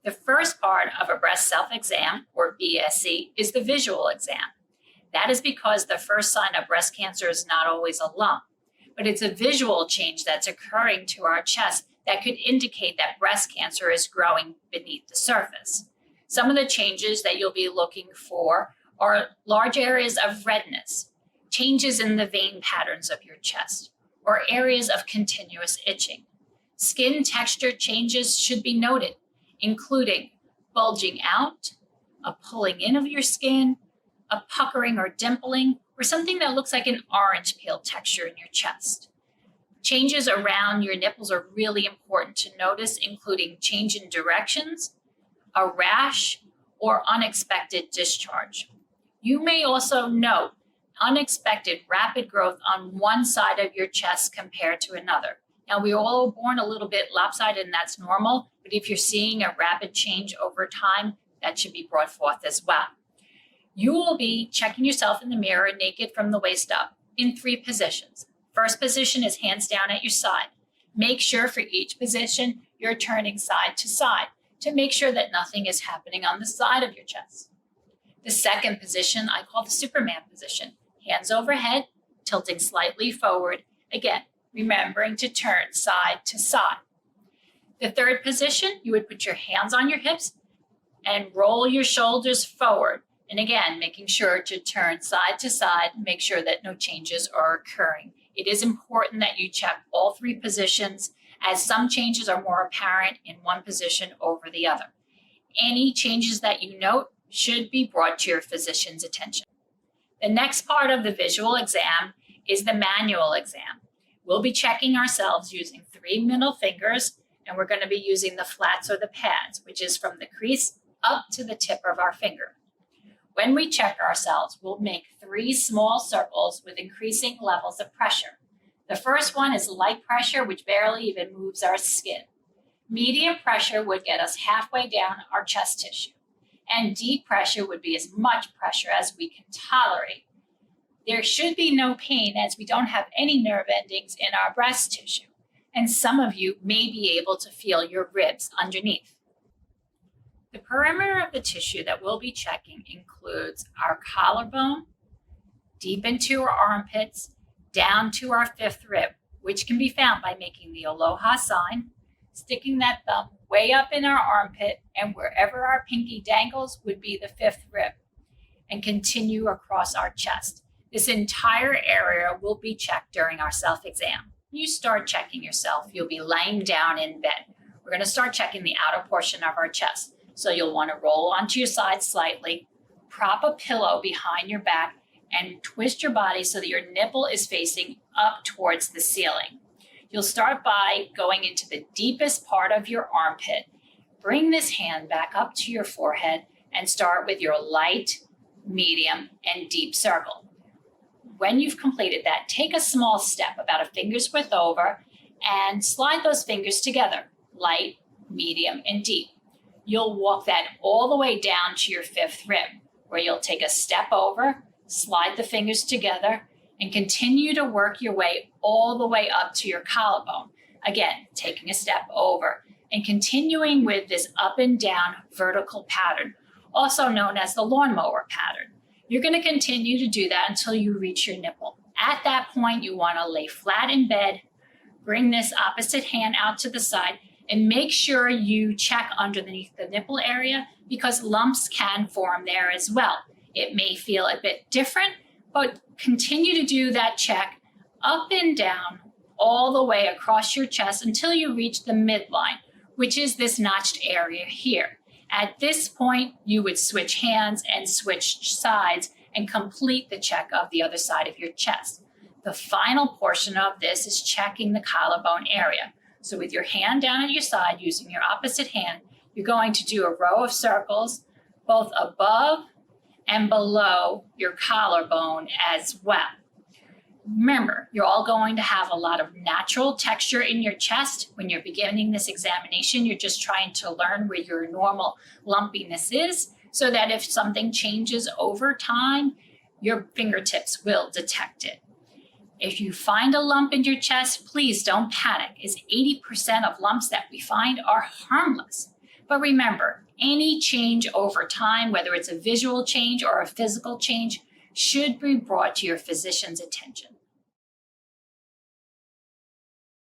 The first part of a breast self-exam, or BSE, is the visual exam. That is because the first sign of breast cancer is not always a lump, but it's a visual change that's occurring to our chest that could indicate that breast cancer is growing beneath the surface. Some of the changes that you'll be looking for are large areas of redness, changes in the vein patterns of your chest, or areas of continuous itching. Skin texture changes should be noted, including bulging out, a pulling in of your skin, a puckering or dimpling, or something that looks like an orange peel texture in your chest. Changes around your nipples are really important to notice, including change in directions, a rash, or unexpected discharge. You may also note unexpected rapid growth on one side of your chest compared to another. Now, we're all born a little bit lopsided, and that's normal, but if you're seeing a rapid change over time, that should be brought forth as well. You will be checking yourself in the mirror naked from the waist up in 3 positions. First position is hands down at your side. Make sure for each position you're turning side to side to make sure that nothing is happening on the side of your chest. The second position I call the Superman position. Hands overhead, tilting slightly forward. Again, remembering to turn side to side. The third position, you would put your hands on your hips and roll your shoulders forward. And again, making sure to turn side to side, make sure that no changes are occurring. It is important that you check all 3 positions, as some changes are more apparent in one position over the other. Any changes that you note should be brought to your physician's attention. The next part of the visual exam is the manual exam. We'll be checking ourselves using 3 middle fingers, and we're going to be using the flats or the pads, which is from the crease up to the tip of our finger. When we check ourselves, we'll make 3 small circles with increasing levels of pressure. The first one is light pressure, which barely even moves our skin. Medium pressure would get us halfway down our chest tissue, and deep pressure would be as much pressure as we can tolerate. There should be no pain, as we don't have any nerve endings in our breast tissue, and some of you may be able to feel your ribs underneath. The perimeter of the tissue that we'll be checking includes our collarbone, deep into our armpits, down to our 5th rib, which can be found by making the aloha sign, sticking that thumb way up in our armpit, and wherever our pinky dangles would be the 5th rib, and continue across our chest. This entire area will be checked during our self-exam. You start checking yourself, you'll be laying down in bed. We're going to start checking the outer portion of our chest. So you'll want to roll onto your side slightly, prop a pillow behind your back, and twist your body so that your nipple is facing up towards the ceiling. You'll start by going into the deepest part of your armpit. Bring this hand back up to your forehead and start with your light, medium, and deep circle. When you've completed that, take a small step about a finger's width over and slide those fingers together, light, medium, and deep. You'll walk that all the way down to your 5th rib, where you'll take a step over, slide the fingers together, and continue to work your way all the way up to your collarbone. Again, taking a step over and continuing with this up and down vertical pattern, also known as the lawnmower pattern. You're going to continue to do that until you reach your nipple. At that point, you want to lay flat in bed, bring this opposite hand out to the side, and make sure you check underneath the nipple area, because lumps can form there as well. It may feel a bit different, but continue to do that check up and down all the way across your chest until you reach the midline, which is this notched area here. At this point, you would switch hands and switch sides and complete the check of the other side of your chest. The final portion of this is checking the collarbone area. So with your hand down at your side, using your opposite hand, you're going to do a row of circles, both above and below your collarbone as well. Remember, you're all going to have a lot of natural texture in your chest. When you're beginning this examination, you're just trying to learn where your normal lumpiness is, so that if something changes over time, your fingertips will detect it. If you find a lump in your chest, please don't panic, as 80% of lumps that we find are harmless. But remember, any change over time, whether it's a visual change or a physical change, should be brought to your physician's attention.